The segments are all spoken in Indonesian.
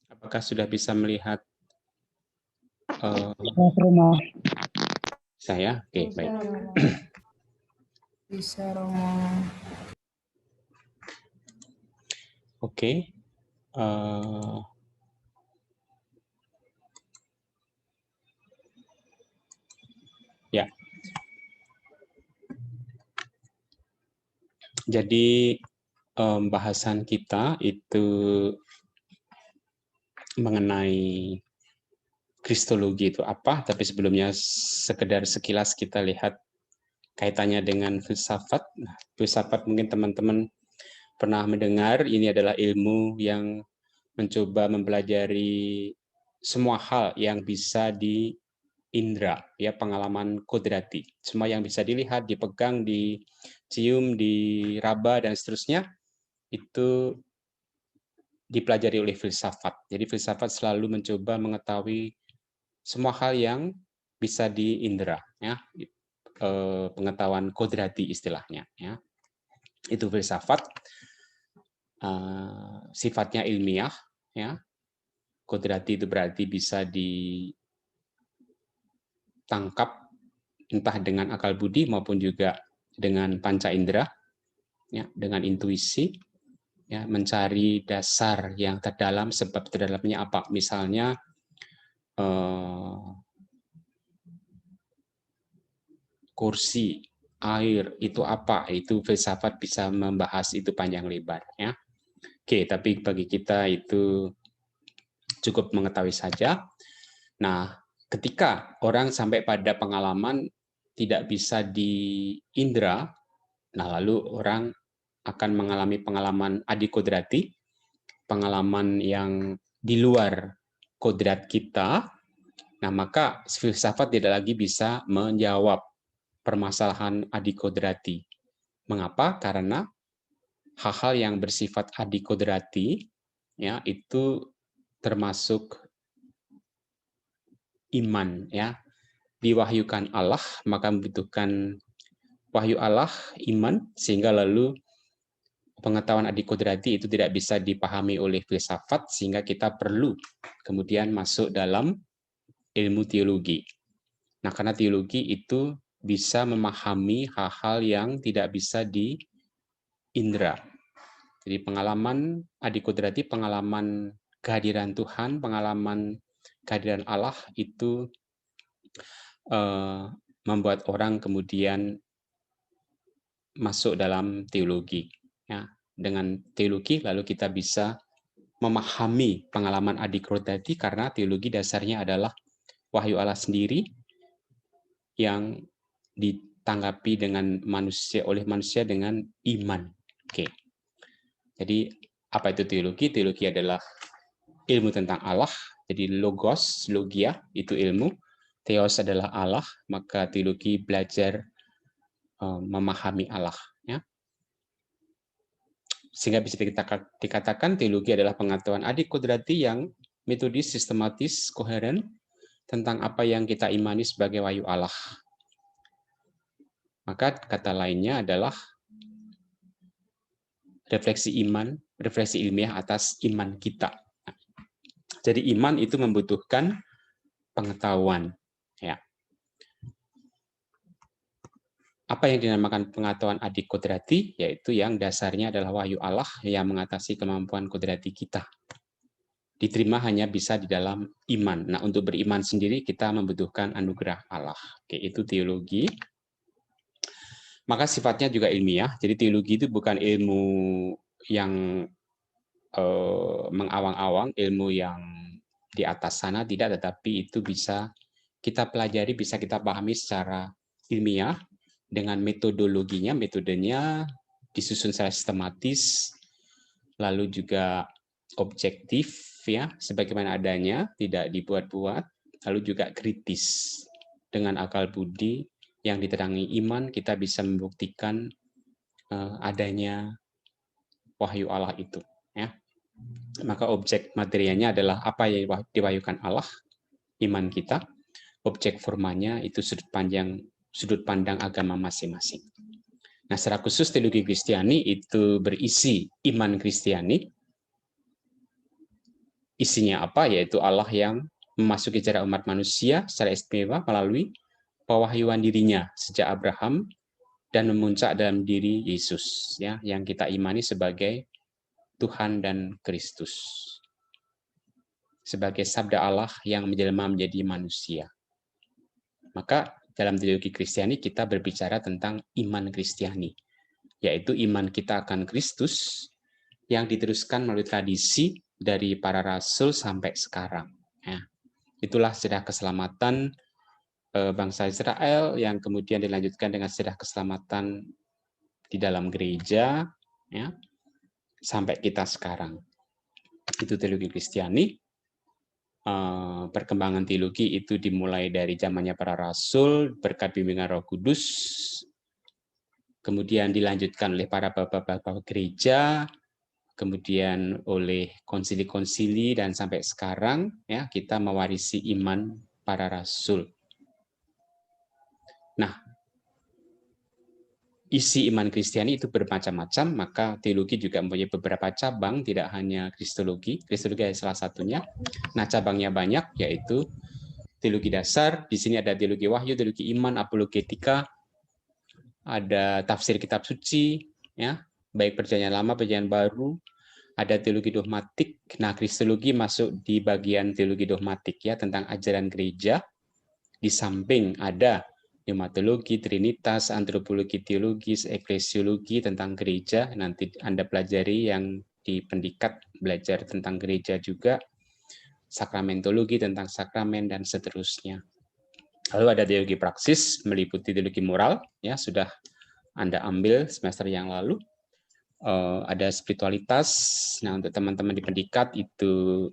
Apakah sudah bisa melihat Rumah. saya? Oke, baik. Bisa, Romo. Oke. Ya. Jadi bahasan kita itu mengenai kristologi itu apa, tapi sebelumnya sekedar sekilas kita lihat kaitannya dengan filsafat. Nah, filsafat mungkin teman-teman pernah mendengar, ini adalah ilmu yang mencoba mempelajari semua hal yang bisa diindra, ya, pengalaman kodrati. Semua yang bisa dilihat, dipegang, dicium, diraba, dan seterusnya, itu dipelajari oleh filsafat. Jadi filsafat selalu mencoba mengetahui semua hal yang bisa diindra, ya, pengetahuan kodrati istilahnya, ya. Itu filsafat, sifatnya ilmiah, ya. Kodrati itu berarti bisa ditangkap entah dengan akal budi maupun juga dengan panca indera, ya, dengan intuisi, ya, mencari dasar yang terdalam, sebab terdalamnya apa. Misalnya kursi, air, itu apa? Itu filsafat bisa membahas itu panjang lebar, ya. Oke, tapi bagi kita itu cukup mengetahui saja. Nah, ketika orang sampai pada pengalaman tidak bisa diindra, nah lalu orang akan mengalami pengalaman adikodrati, pengalaman yang di luar kodrat kita. Nah, maka filsafat tidak lagi bisa menjawab permasalahan adikodrati. Mengapa? Karena hal-hal yang bersifat adikodrati, ya, itu termasuk iman, ya, diwahyukan Allah, maka membutuhkan wahyu Allah, iman, sehingga lalu pengetahuan adikodrati itu tidak bisa dipahami oleh filsafat, sehingga kita perlu kemudian masuk dalam ilmu teologi. Nah, karena teologi itu bisa memahami hal-hal yang tidak bisa diindra. Jadi pengalaman adikodrati, pengalaman kehadiran Tuhan, pengalaman kehadiran Allah itu membuat orang kemudian masuk dalam teologi. Ya, dengan teologi lalu kita bisa memahami pengalaman adikodrati, karena teologi dasarnya adalah wahyu Allah sendiri yang ditanggapi dengan manusia, oleh manusia dengan iman. Oke. Jadi apa itu teologi? Teologi adalah ilmu tentang Allah. Jadi logos, logia itu ilmu. Theos adalah Allah, maka teologi belajar memahami Allah, ya. Sehingga bisa dikatakan teologi adalah pengetahuan adikodrati yang metodis, sistematis, koheren tentang apa yang kita imani sebagai wahyu Allah. Maka kata lainnya adalah refleksi iman, refleksi ilmiah atas iman kita. Jadi iman itu membutuhkan pengetahuan, ya. Apa yang dinamakan pengetahuan adikodrati, yaitu yang dasarnya adalah wahyu Allah yang mengatasi kemampuan kodrati kita. Diterima hanya bisa di dalam iman. Nah, untuk beriman sendiri kita membutuhkan anugerah Allah. Oke, itu teologi. Maka sifatnya juga ilmiah. Jadi teologi itu bukan ilmu yang mengawang-awang, ilmu yang di atas sana, tidak, tetapi itu bisa kita pelajari, bisa kita pahami secara ilmiah dengan metodologinya, metodenya disusun secara sistematis, lalu juga objektif, ya, sebagaimana adanya, tidak dibuat-buat, lalu juga kritis. Dengan akal budi yang diterangi iman, kita bisa membuktikan adanya wahyu Allah itu, ya. Maka objek materianya adalah apa yang diwahyukan Allah, iman kita. Objek formanya itu sudut pandang agama masing-masing. Nah, secara khusus teologi Kristiani itu berisi iman Kristiani, isinya apa? Yaitu Allah yang memasuki jarak umat manusia secara istimewa melalui pewahyuan dirinya sejak Abraham dan memuncak dalam diri Yesus, ya, yang kita imani sebagai Tuhan dan Kristus, sebagai sabda Allah yang menjelma menjadi manusia. Maka dalam teologi Kristiani kita berbicara tentang iman Kristiani, yaitu iman kita akan Kristus yang diteruskan melalui tradisi dari para rasul sampai sekarang. Ya, itulah sejarah keselamatan bangsa Israel yang kemudian dilanjutkan dengan sejarah keselamatan di dalam gereja, ya, sampai kita sekarang. Itu teologi Kristiani. Perkembangan teologi itu dimulai dari zamannya para rasul berkat bimbingan Roh Kudus, kemudian dilanjutkan oleh para bapak-bapak gereja, kemudian oleh konsili-konsili, dan sampai sekarang ya kita mewarisi iman para rasul. Nah, isi iman Kristiani itu bermacam-macam, maka teologi juga mempunyai beberapa cabang, tidak hanya kristologi. Kristologi adalah salah satunya. Nah, cabangnya banyak, yaitu teologi dasar. Di sini ada teologi wahyu, teologi iman, apologetika, ada tafsir kitab suci, ya, baik perjanjian lama, perjanjian baru. Ada teologi dogmatik. Nah, kristologi masuk di bagian teologi dogmatik, ya, tentang ajaran gereja. Di samping ada pneumatologi, trinitas, antropologi teologis, eklesiologi tentang gereja. Nanti Anda pelajari yang di pendikat, belajar tentang gereja juga. Sakramentologi tentang sakramen dan seterusnya. Lalu ada teologi praksis, meliputi teologi moral, ya, sudah Anda ambil semester yang lalu. Ada spiritualitas. Nah, untuk teman-teman di pendikat itu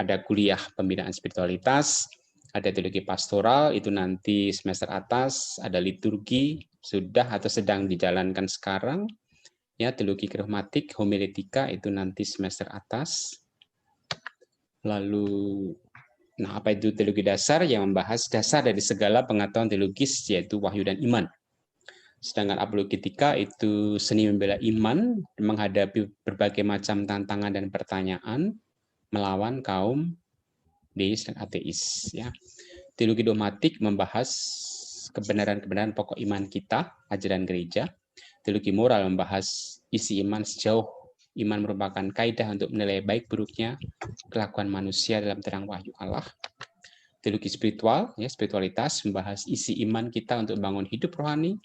ada kuliah pembinaan spiritualitas, ada teologi pastoral, itu nanti semester atas, ada liturgi, sudah atau sedang dijalankan sekarang, ya, teologi kerigmatik, homiletika, itu nanti semester atas. Lalu, nah, apa itu teologi dasar? Yang membahas dasar dari segala pengetahuan teologis, yaitu wahyu dan iman. Sedangkan apologetika itu seni membela iman, menghadapi berbagai macam tantangan dan pertanyaan, melawan kaum deis dan ateis. Ya. Teologi dogmatik membahas kebenaran-kebenaran pokok iman kita, ajaran gereja. Teologi moral membahas isi iman sejauh iman merupakan kaidah untuk menilai baik buruknya kelakuan manusia dalam terang wahyu Allah. Teologi spiritual, ya, spiritualitas membahas isi iman kita untuk membangun hidup rohani.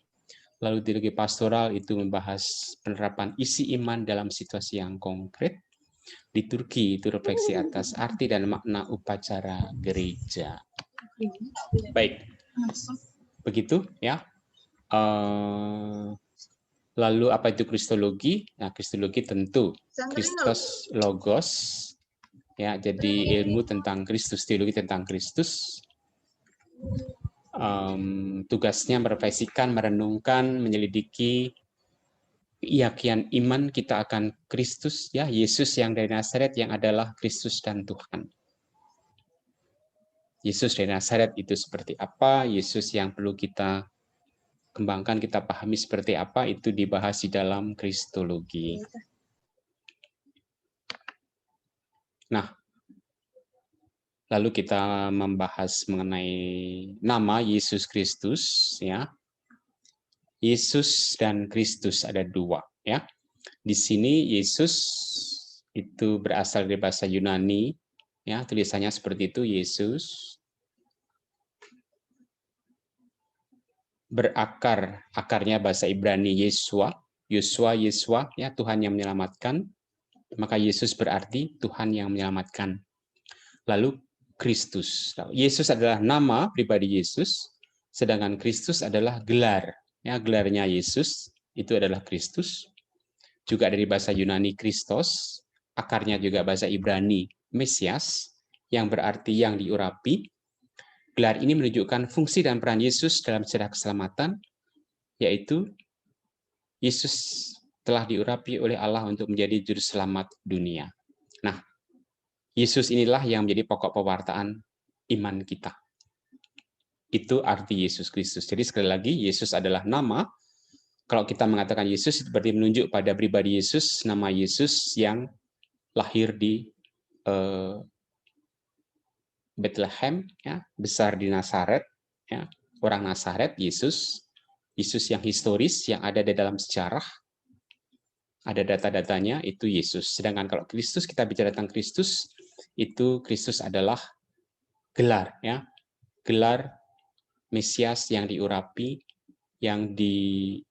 Lalu teologi pastoral itu membahas penerapan isi iman dalam situasi yang konkret. Liturgi itu refleksi atas arti dan makna upacara gereja. Baik, begitu ya. Lalu apa itu kristologi? Nah, kristologi tentu Kristus logos, ya. Jadi ilmu tentang Kristus, teologi tentang Kristus. Tugasnya merefleksikan, merenungkan, menyelidiki keyakinan iman kita akan Kristus, ya, Yesus yang dari Nazaret yang adalah Kristus dan Tuhan. Yesus dari Nazaret itu seperti apa? Yesus yang perlu kita kembangkan, kita pahami seperti apa, itu dibahas di dalam kristologi. Nah, lalu kita membahas mengenai nama Yesus Kristus, ya. Yesus dan Kristus ada dua, ya. Di sini Yesus itu berasal dari bahasa Yunani, ya, tulisannya seperti itu, Yesus. Akarnya bahasa Ibrani Yeshua, Yeshua, ya, Tuhan yang menyelamatkan. Maka Yesus berarti Tuhan yang menyelamatkan. Lalu Kristus. Yesus adalah nama pribadi Yesus, sedangkan Kristus adalah gelar. Ya, gelarnya Yesus itu adalah Kristus. Juga dari bahasa Yunani Kristos, akarnya juga bahasa Ibrani Mesias, yang berarti yang diurapi. Gelar ini menunjukkan fungsi dan peran Yesus dalam sejarah keselamatan, yaitu Yesus telah diurapi oleh Allah untuk menjadi juru selamat dunia. Nah, Yesus inilah yang menjadi pokok pewartaan iman kita. Itu arti Yesus Kristus. Jadi sekali lagi, Yesus adalah nama. Kalau kita mengatakan Yesus, itu berarti menunjuk pada pribadi Yesus, nama Yesus yang lahir di Bethlehem, ya, besar di Nazaret, ya, orang Nazaret, Yesus yang historis yang ada di dalam sejarah, ada data-datanya itu Yesus. Sedangkan kalau Kristus, kita bicara tentang Kristus, itu Kristus adalah gelar, ya, gelar Mesias yang diurapi, yang diberikan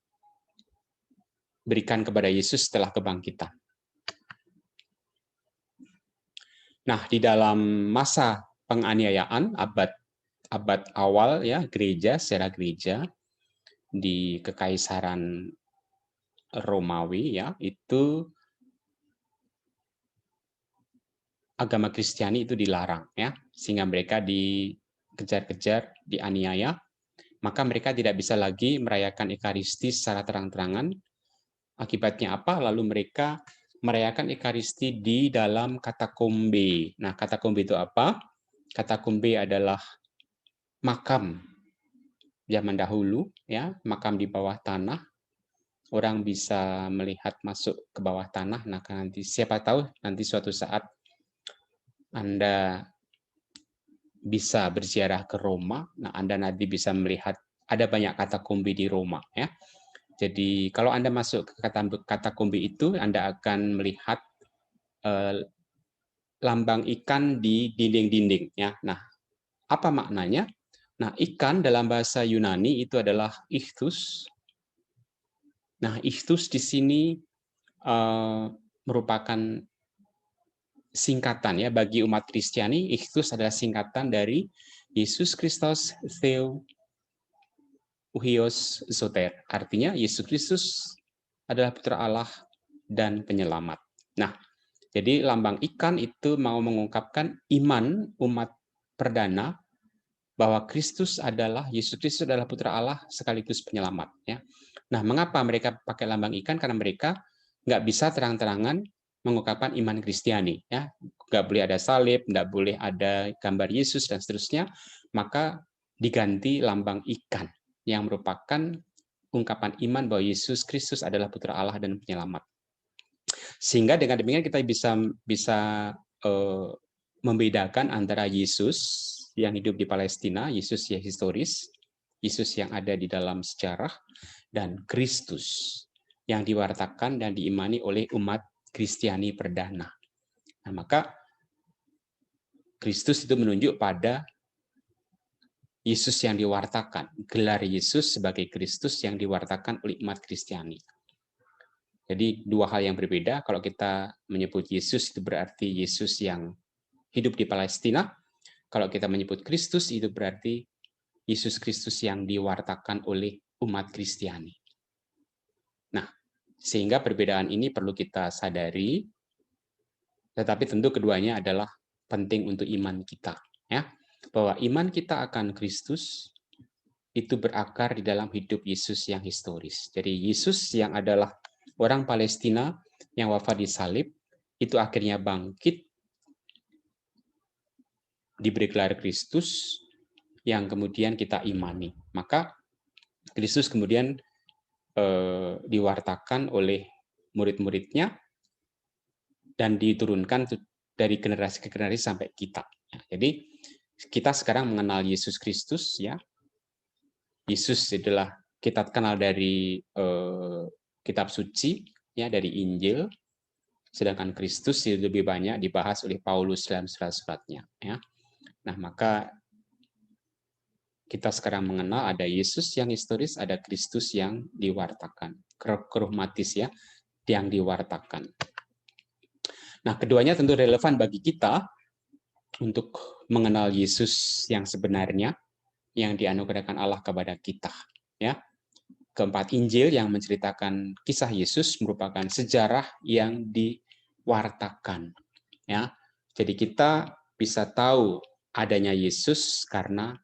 kepada Yesus setelah kebangkitan. Nah, di dalam masa penganiayaan abad awal, ya, secara gereja di Kekaisaran Romawi, ya, itu agama Kristiani itu dilarang, ya, sehingga mereka dikejar-kejar, dianiaya, maka mereka tidak bisa lagi merayakan Ekaristi secara terang-terangan. Akibatnya apa? Lalu mereka merayakan Ekaristi di dalam katakombe. Nah, katakombe itu apa? Katakombe adalah makam zaman dahulu, ya, makam di bawah tanah. Orang bisa melihat masuk ke bawah tanah. Nah, nanti siapa tahu nanti suatu saat Anda bisa berziarah ke Roma. Nah, Anda nanti bisa melihat ada banyak katakombe di Roma, ya. Jadi kalau Anda masuk ke katakombe itu, Anda akan melihat lambang ikan di dinding-dinding, ya. Nah, apa maknanya? Nah, ikan dalam bahasa Yunani itu adalah ichthus. Nah, ichthus di sini merupakan singkatan, ya, bagi umat Kristiani. Ichthus adalah singkatan dari Yesus Kristus Theo Uhios Zoter. Artinya Yesus Kristus adalah putra Allah dan penyelamat. Nah, jadi lambang ikan itu mau mengungkapkan iman umat perdana bahwa Yesus Kristus adalah putra Allah sekaligus penyelamat, ya. Nah, mengapa mereka pakai lambang ikan? Karena mereka nggak bisa terang-terangan mengungkapkan iman Kristiani, ya. Nggak boleh ada salib, nggak boleh ada gambar Yesus dan seterusnya, maka diganti lambang ikan yang merupakan ungkapan iman bahwa Yesus Kristus adalah putra Allah dan penyelamat. Sehingga dengan demikian kita bisa membedakan antara Yesus yang hidup di Palestina, Yesus yang historis, Yesus yang ada di dalam sejarah, dan Kristus yang diwartakan dan diimani oleh umat Kristiani perdana. Nah, maka Kristus itu menunjuk pada Yesus yang diwartakan, gelar Yesus sebagai Kristus yang diwartakan oleh umat Kristiani. Jadi dua hal yang berbeda. Kalau kita menyebut Yesus itu berarti Yesus yang hidup di Palestina. Kalau kita menyebut Kristus itu berarti Yesus Kristus yang diwartakan oleh umat Kristiani. Nah, sehingga perbedaan ini perlu kita sadari, tetapi tentu keduanya adalah penting untuk iman kita, ya. Bahwa iman kita akan Kristus itu berakar di dalam hidup Yesus yang historis. Jadi Yesus yang adalah orang Palestina yang wafat di salib, itu akhirnya bangkit, diberi gelar Kristus, yang kemudian kita imani. Maka Kristus kemudian diwartakan oleh murid-muridnya dan diturunkan dari generasi ke generasi sampai kita. Jadi kita sekarang mengenal Yesus Kristus, ya. Yesus adalah kita kenal dari kitab suci, ya, dari Injil. Sedangkan Kristus lebih banyak dibahas oleh Paulus dalam surat-suratnya, ya. Nah, maka kita sekarang mengenal ada Yesus yang historis, ada Kristus yang diwartakan, kerugmatis, ya, yang diwartakan. Nah, keduanya tentu relevan bagi kita untuk mengenal Yesus yang sebenarnya, yang dianugerahkan Allah kepada kita, ya. Keempat Injil yang menceritakan kisah Yesus merupakan sejarah yang diwartakan, ya. Jadi kita bisa tahu adanya Yesus karena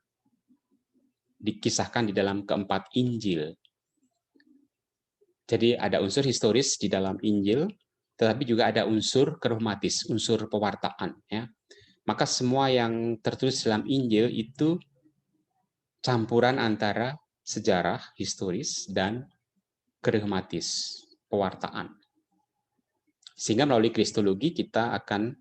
dikisahkan di dalam keempat Injil. Jadi ada unsur historis di dalam Injil, tetapi juga ada unsur kerugmatis, unsur pewartaan, ya. Maka semua yang tertulis dalam Injil itu campuran antara sejarah historis dan kerugmatis, pewartaan. Sehingga melalui kristologi kita akan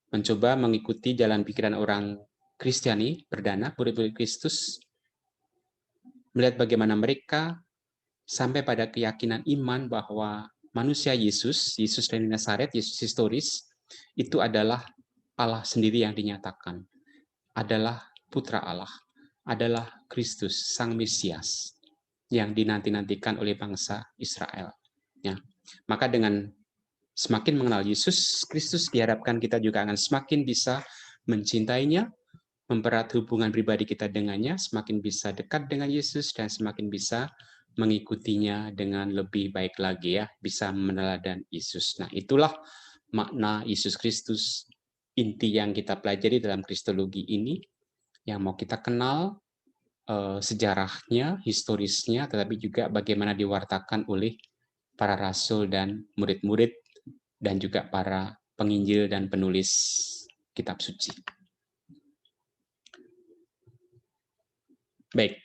mencoba mengikuti jalan pikiran orang Kristiani perdana, murid-murid Kristus, melihat bagaimana mereka sampai pada keyakinan iman bahwa manusia Yesus dari Nazaret, Yesus historis, itu adalah Allah sendiri yang dinyatakan, adalah Putra Allah, adalah Kristus, Sang Mesias, yang dinanti-nantikan oleh bangsa Israel. Ya. Maka dengan semakin mengenal Yesus Kristus, diharapkan kita juga akan semakin bisa mencintainya, mempererat hubungan pribadi kita dengannya, semakin bisa dekat dengan Yesus, dan semakin bisa mengikutinya dengan lebih baik lagi, ya, bisa meneladani Yesus. Nah, itulah makna Yesus Kristus, inti yang kita pelajari dalam kristologi ini, yang mau kita kenal sejarahnya, historisnya, tetapi juga bagaimana diwartakan oleh para rasul dan murid-murid, dan juga para penginjil dan penulis kitab suci. Baik,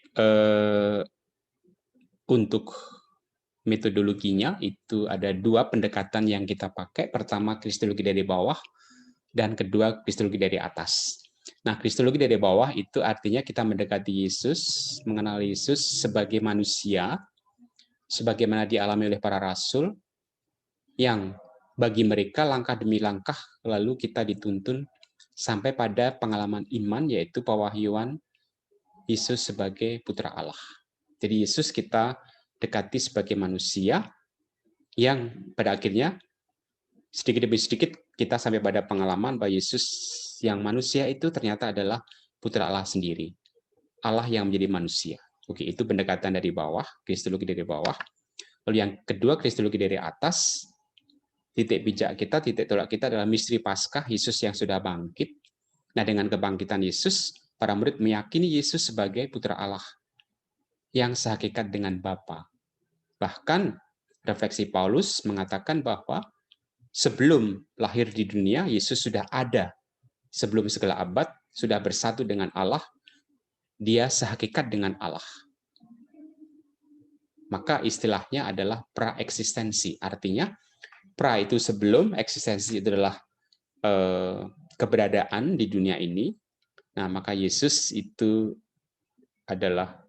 untuk metodologinya itu ada dua pendekatan yang kita pakai. Pertama, kristologi dari bawah, dan kedua, kristologi dari atas. Nah, kristologi dari bawah itu artinya kita mendekati Yesus, mengenal Yesus sebagai manusia, sebagaimana dialami oleh para rasul, yang bagi mereka langkah demi langkah lalu kita dituntun sampai pada pengalaman iman, yaitu pewahyuan Yesus sebagai Putra Allah. Jadi Yesus kita dekati sebagai manusia yang pada akhirnya sedikit demi sedikit kita sampai pada pengalaman bahwa Yesus yang manusia itu ternyata adalah Putra Allah sendiri. Allah yang menjadi manusia. Oke, itu pendekatan dari bawah, kristologi dari bawah. Lalu yang kedua, kristologi dari atas. Titik pijak kita, titik tolak kita adalah misteri Paskah, Yesus yang sudah bangkit. Nah, dengan kebangkitan Yesus, para murid meyakini Yesus sebagai Putra Allah yang sehakikat dengan Bapa. Bahkan refleksi Paulus mengatakan bahwa sebelum lahir di dunia, Yesus sudah ada. Sebelum segala abad, sudah bersatu dengan Allah, dia sehakikat dengan Allah. Maka istilahnya adalah praeksistensi. Artinya, pra itu sebelum, eksistensi itu adalah keberadaan di dunia ini. Nah, maka Yesus itu adalah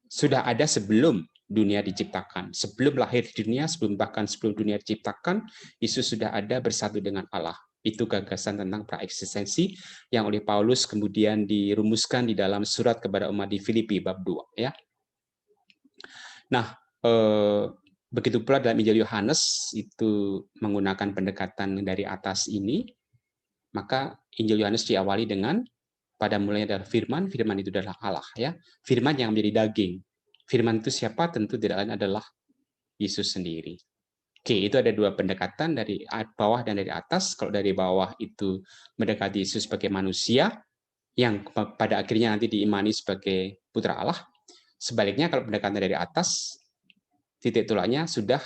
sudah ada sebelum dunia diciptakan. Sebelum lahir di dunia, bahkan sebelum dunia diciptakan, Yesus sudah ada bersatu dengan Allah. Itu gagasan tentang praeksistensi yang oleh Paulus kemudian dirumuskan di dalam surat kepada umat di Filipi bab 2. Ya. Nah, begitu pula dalam Injil Yohanes itu menggunakan pendekatan dari atas ini, maka Injil Yohanes diawali dengan pada mulanya adalah firman, firman itu adalah Allah, ya. Firman yang menjadi daging. Firman itu siapa? Tentu tidak lain adalah Yesus sendiri. Oke, itu ada dua pendekatan dari bawah dan dari atas. Kalau dari bawah itu mendekati Yesus sebagai manusia yang pada akhirnya nanti diimani sebagai Putra Allah. Sebaliknya kalau pendekatan dari atas, titik tolaknya sudah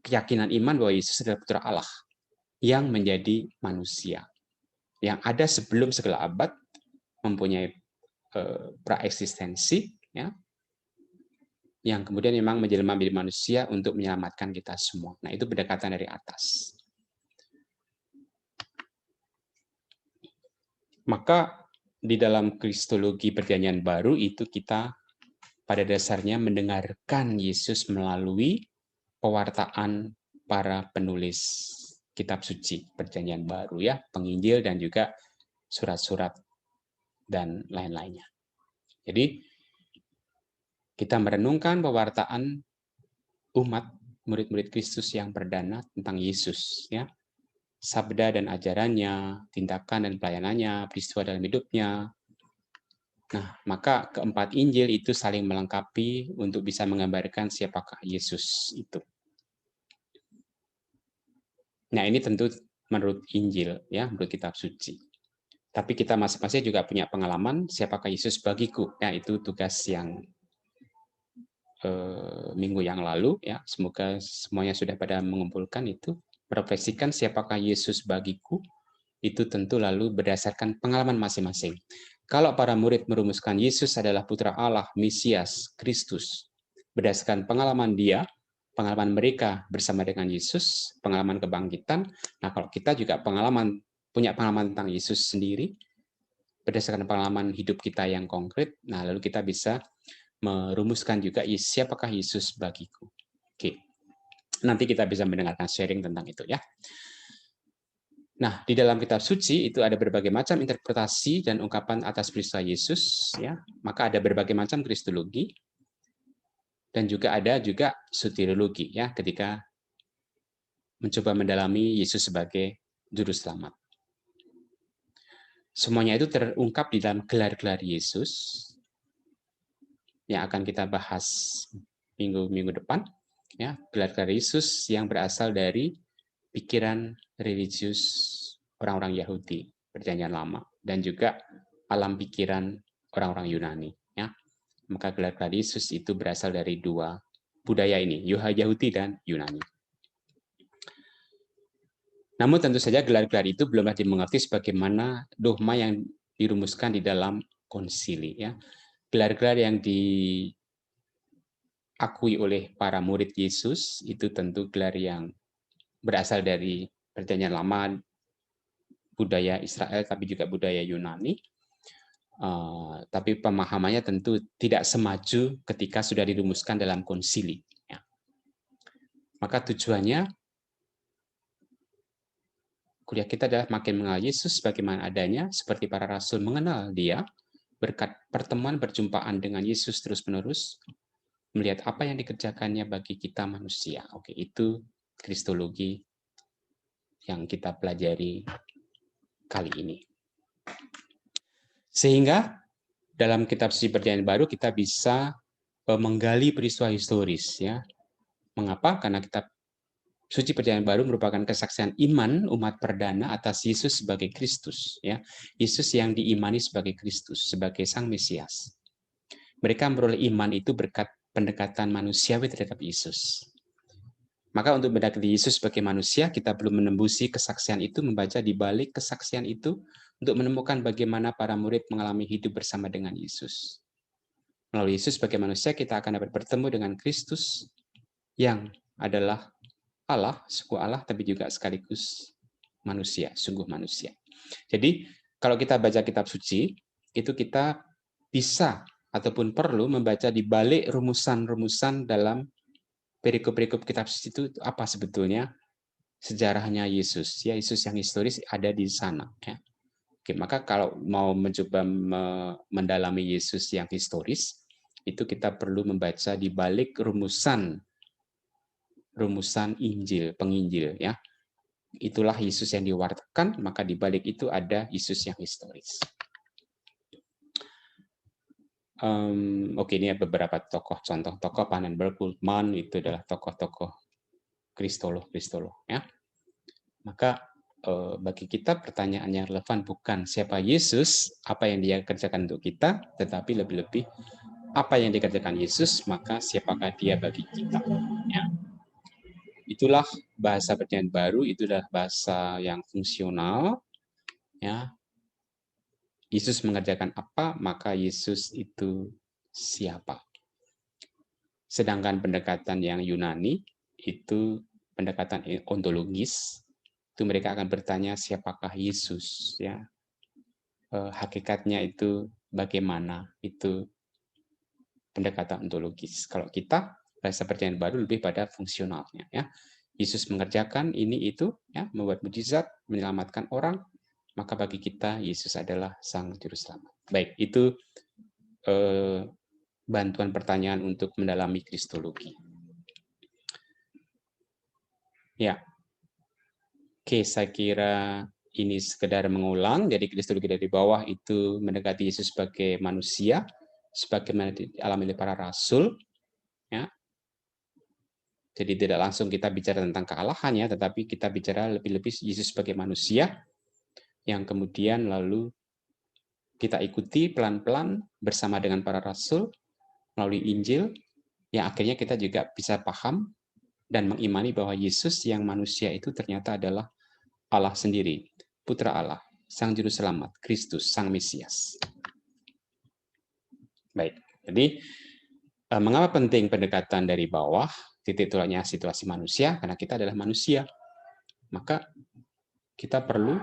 keyakinan iman bahwa Yesus adalah Putra Allah yang menjadi manusia, yang ada sebelum segala abad, mempunyai praeksistensi, ya, yang kemudian memang menjelma menjadi manusia untuk menyelamatkan kita semua. Nah, itu pendekatan dari atas. Maka di dalam kristologi Perjanjian Baru itu kita pada dasarnya mendengarkan Yesus melalui pewartaan para penulis kitab suci Perjanjian Baru, ya, penginjil dan juga surat-surat dan lain-lainnya. Jadi kita merenungkan pewartaan umat murid-murid Kristus yang perdana tentang Yesus, ya, sabda dan ajarannya, tindakan dan pelayanannya, peristiwa dalam hidupnya. Nah, maka keempat Injil itu saling melengkapi untuk bisa menggambarkan siapakah Yesus itu. Nah, ini tentu menurut Injil, ya, menurut kitab suci. Tapi kita masing-masing juga punya pengalaman siapakah Yesus bagiku. Ya, itu tugas yang minggu yang lalu, ya. Semoga semuanya sudah pada mengumpulkan itu, merefleksikan siapakah Yesus bagiku. Itu tentu lalu berdasarkan pengalaman masing-masing. Kalau para murid merumuskan Yesus adalah Putra Allah, Mesias, Kristus, berdasarkan pengalaman dia, pengalaman mereka bersama dengan Yesus, pengalaman kebangkitan. Nah, kalau kita juga pengalaman punya pengalaman tentang Yesus sendiri, berdasarkan pengalaman hidup kita yang konkret, nah lalu kita bisa merumuskan juga siapakah Yesus bagiku. Oke, nanti kita bisa mendengarkan sharing tentang itu ya. Nah, di dalam kitab suci itu ada berbagai macam interpretasi dan ungkapan atas peristiwa Yesus, ya. Maka ada berbagai macam kristologi dan juga ada soteriologi, ya, ketika mencoba mendalami Yesus sebagai juru selamat. Semuanya itu terungkap di dalam gelar-gelar Yesus yang akan kita bahas minggu depan, ya, gelar-gelar Yesus yang berasal dari pikiran religius orang-orang Yahudi Perjanjian Lama dan juga alam pikiran orang-orang Yunani, ya. Maka gelar-gelar Yesus itu berasal dari dua budaya ini, Yahudi dan Yunani. Namun tentu saja gelar-gelar itu belum dimengerti sebagaimana dogma yang dirumuskan di dalam konsili, ya. Gelar-gelar yang diakui oleh para murid Yesus itu tentu gelar yang berasal dari Perjanjian Lama, budaya Israel, tapi juga budaya Yunani. Tapi pemahamannya tentu tidak semaju ketika sudah dirumuskan dalam konsili. Ya. Maka tujuannya, kuliah kita adalah makin mengenal Yesus bagaimana adanya, seperti para rasul mengenal Dia, berkat pertemuan perjumpaan dengan Yesus terus-menerus, melihat apa yang dikerjakannya bagi kita manusia. Oke, itu kristologi yang kita pelajari kali ini. Sehingga dalam kitab suci Perjanjian Baru kita bisa menggali peristiwa historis, ya. Mengapa? Karena kitab suci Perjanjian Baru merupakan kesaksian iman umat perdana atas Yesus sebagai Kristus, ya. Yesus yang diimani sebagai Kristus, sebagai Sang Mesias. Mereka memperoleh iman itu berkat pendekatan manusiawi terhadap Yesus. Maka untuk mendekati Yesus sebagai manusia, kita belum menembusi kesaksian itu, membaca di balik kesaksian itu, untuk menemukan bagaimana para murid mengalami hidup bersama dengan Yesus. Melalui Yesus sebagai manusia, kita akan dapat bertemu dengan Kristus yang adalah Allah, sungguh Allah, tapi juga sekaligus manusia, sungguh manusia. Jadi, kalau kita baca kitab suci, itu kita bisa ataupun perlu membaca di balik rumusan-rumusan dalam perikop-perikop kitab suci itu apa sebetulnya sejarahnya Yesus. Ya, Yesus yang historis ada di sana. Ya. Oke, maka kalau mau mencoba mendalami Yesus yang historis, itu kita perlu membaca di balik rumusan Injil, penginjil, ya. Itulah Yesus yang diwartakan, maka di balik itu ada Yesus yang historis. Oke, ini beberapa tokoh, contoh tokoh Pannenberg, Bultmann, itu adalah tokoh-tokoh kristolog, ya. Maka bagi kita pertanyaan yang relevan bukan siapa Yesus, apa yang Dia kerjakan untuk kita, tetapi lebih-lebih apa yang dikerjakan Yesus, maka siapakah Dia bagi kita. Ya. Itulah bahasa Perjanjian Baru, itu adalah bahasa yang fungsional. Ya. Yesus mengerjakan apa, maka Yesus itu siapa. Sedangkan pendekatan yang Yunani itu pendekatan ontologis, itu mereka akan bertanya siapakah Yesus, ya. Hakikatnya itu bagaimana, itu pendekatan ontologis. Kalau kita bahasa Perjanjian Baru lebih pada fungsionalnya, ya. Yesus mengerjakan ini itu, ya, membuat mujizat, menyelamatkan orang, maka bagi kita Yesus adalah Sang Juru Selamat. Baik, itu bantuan pertanyaan untuk mendalami kristologi. Ya, oke, saya kira ini sekedar mengulang. Jadi kristologi dari bawah itu mendekati Yesus sebagai manusia, sebagaimana dialami oleh para rasul. Ya. Jadi tidak langsung kita bicara tentang kealahannya, tetapi kita bicara lebih-lebih Yesus sebagai manusia, yang kemudian lalu kita ikuti pelan-pelan bersama dengan para rasul melalui Injil, yang akhirnya kita juga bisa paham dan mengimani bahwa Yesus yang manusia itu ternyata adalah Allah sendiri, Putra Allah, Sang Juru Selamat, Kristus, Sang Mesias. Baik, jadi mengapa penting pendekatan dari bawah? Titik tolaknya situasi manusia, karena kita adalah manusia. Maka kita perlu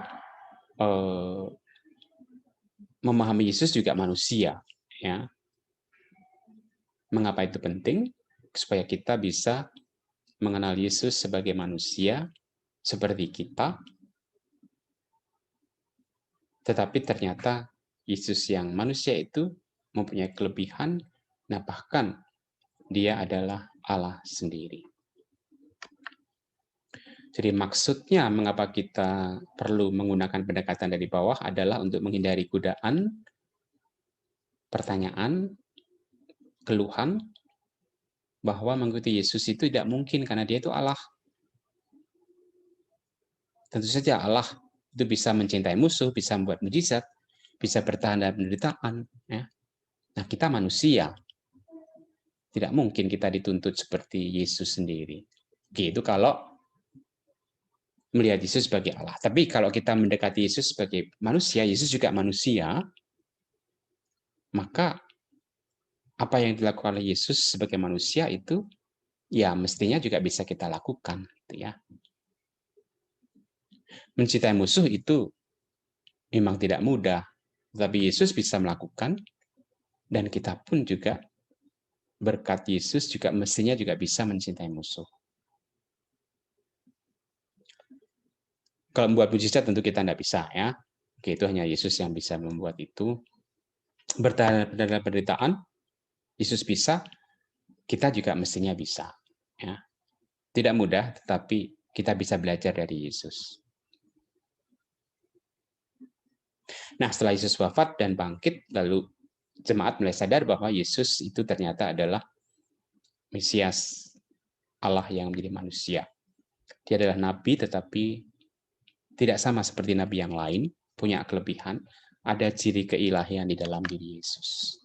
memahami Yesus juga manusia, ya. Mengapa itu penting? Supaya kita bisa mengenal Yesus sebagai manusia seperti kita, tetapi ternyata Yesus yang manusia itu mempunyai kelebihan, nah bahkan dia adalah Allah sendiri. Jadi maksudnya mengapa kita perlu menggunakan pendekatan dari bawah adalah untuk menghindari godaan, pertanyaan, keluhan, bahwa mengikuti Yesus itu tidak mungkin karena dia itu Allah. Tentu saja Allah itu bisa mencintai musuh, bisa membuat mujizat, bisa bertahan dalam penderitaan. Ya. Nah kita manusia, tidak mungkin kita dituntut seperti Yesus sendiri. Gitu kalau melihat Yesus sebagai Allah. Tapi kalau kita mendekati Yesus sebagai manusia, Yesus juga manusia, maka apa yang dilakukan oleh Yesus sebagai manusia itu ya mestinya juga bisa kita lakukan, ya. Mencintai musuh itu memang tidak mudah, tapi Yesus bisa melakukan, dan kita pun juga berkat Yesus juga mestinya juga bisa mencintai musuh. Kalau membuat mujizat tentu kita tidak bisa, ya. Oke, itu hanya Yesus yang bisa membuat itu. Bertahan dalam penderitaan, Yesus bisa, kita juga mestinya bisa. Ya. Tidak mudah, tetapi kita bisa belajar dari Yesus. Nah, setelah Yesus wafat dan bangkit, lalu jemaat mulai sadar bahwa Yesus itu ternyata adalah Mesias, Allah yang menjadi manusia. Dia adalah nabi, tetapi tidak sama seperti nabi yang lain, punya kelebihan, ada ciri keilahian di dalam diri Yesus.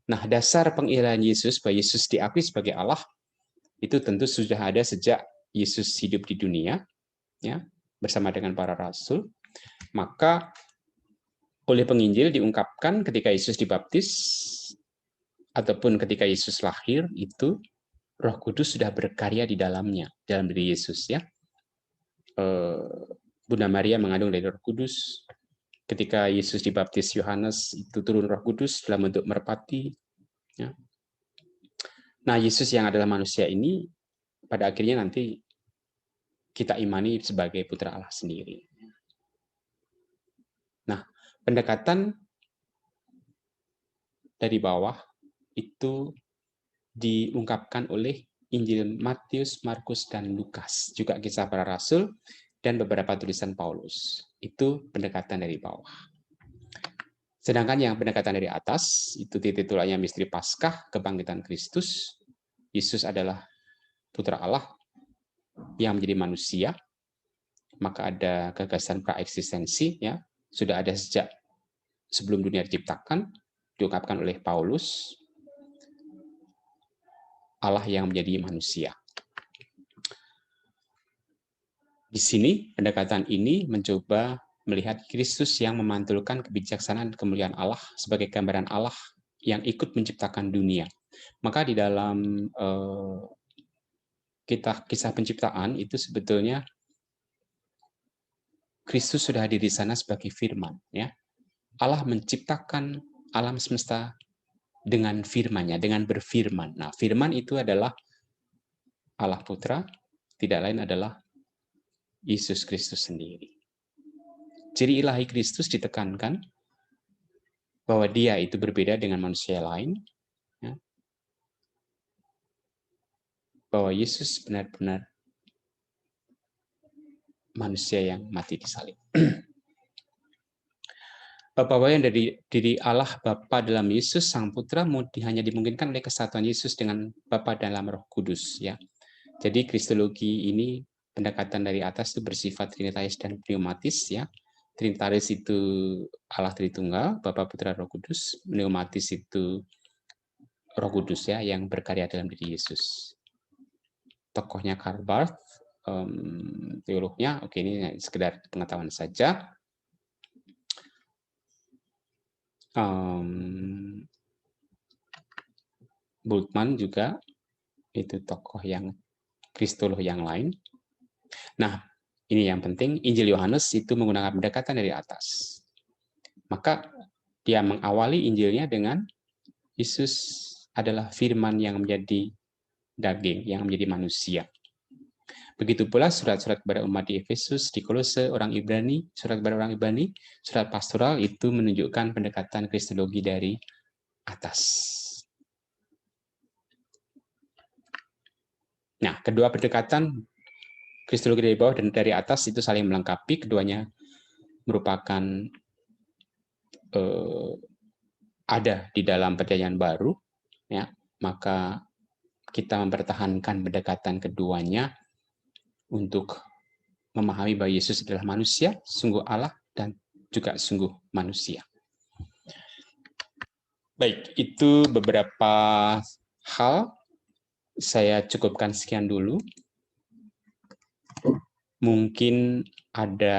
Nah, dasar pengilahian Yesus, bahwa Yesus diakui sebagai Allah, itu tentu sudah ada sejak Yesus hidup di dunia, ya, bersama dengan para rasul. Maka oleh penginjil diungkapkan ketika Yesus dibaptis, ataupun ketika Yesus lahir, itu Roh Kudus sudah berkarya di dalamnya, dalam diri Yesus, ya. Bunda Maria mengandung dari Roh Kudus. Ketika Yesus dibaptis Yohanes, itu turun Roh Kudus dalam bentuk merpati. Ya. Nah, Yesus yang adalah manusia ini, pada akhirnya nanti kita imani sebagai putra Allah sendiri. Nah, pendekatan dari bawah itu diungkapkan oleh Injil Matius, Markus, dan Lukas, juga kisah para rasul, dan beberapa tulisan Paulus. Itu pendekatan dari bawah. Sedangkan yang pendekatan dari atas, itu titulannya misteri Paskah, kebangkitan Kristus. Yesus adalah putra Allah yang menjadi manusia, maka ada gagasan praeksistensi, ya, sudah ada sejak sebelum dunia diciptakan, diungkapkan oleh Paulus, Allah yang menjadi manusia. Di sini, pendekatan ini mencoba melihat Kristus yang memantulkan kebijaksanaan kemuliaan Allah sebagai gambaran Allah yang ikut menciptakan dunia. Maka di dalam kisah penciptaan itu sebetulnya Kristus sudah hadir di sana sebagai firman, ya. Allah menciptakan alam semesta dengan firman-Nya, dengan berfirman. Nah, firman itu adalah Allah Putra, tidak lain adalah Yesus Kristus sendiri. Ciri ilahi Kristus ditekankan bahwa dia itu berbeda dengan manusia lain, ya. Bahwa Yesus benar-benar manusia yang mati di salib. Bahwa yang dari diri Allah Bapa dalam Yesus Sang Putra hanya dimungkinkan oleh kesatuan Yesus dengan Bapa dalam Roh Kudus, ya. Jadi kristologi ini pendekatan dari atas itu bersifat trinitaris dan pneumatis, ya. Trinitaris itu Allah Tritunggal, Bapa, Putra, Roh Kudus. Pneumatis itu Roh Kudus, ya, yang berkarya dalam diri Yesus. Tokohnya Karl Barth, teolognya, oke, ini sekedar pengetahuan saja. Bultmann juga itu tokoh yang kristolog yang lain. Nah, ini yang penting, Injil Yohanes itu menggunakan pendekatan dari atas. Maka dia mengawali Injilnya dengan Yesus adalah firman yang menjadi daging, yang menjadi manusia. Begitu pula surat-surat kepada umat di Efesus, di Kolose, orang Ibrani, surat kepada orang Ibrani, surat pastoral itu menunjukkan pendekatan kristologi dari atas. Nah, kedua pendekatan kristologi dari bawah dan dari atas itu saling melengkapi, keduanya merupakan ada di dalam perjanjian baru, ya, maka kita mempertahankan pendekatan keduanya untuk memahami bahwa Yesus adalah manusia, sungguh Allah, dan juga sungguh manusia. Baik, itu beberapa hal. Saya cukupkan sekian dulu. Mungkin ada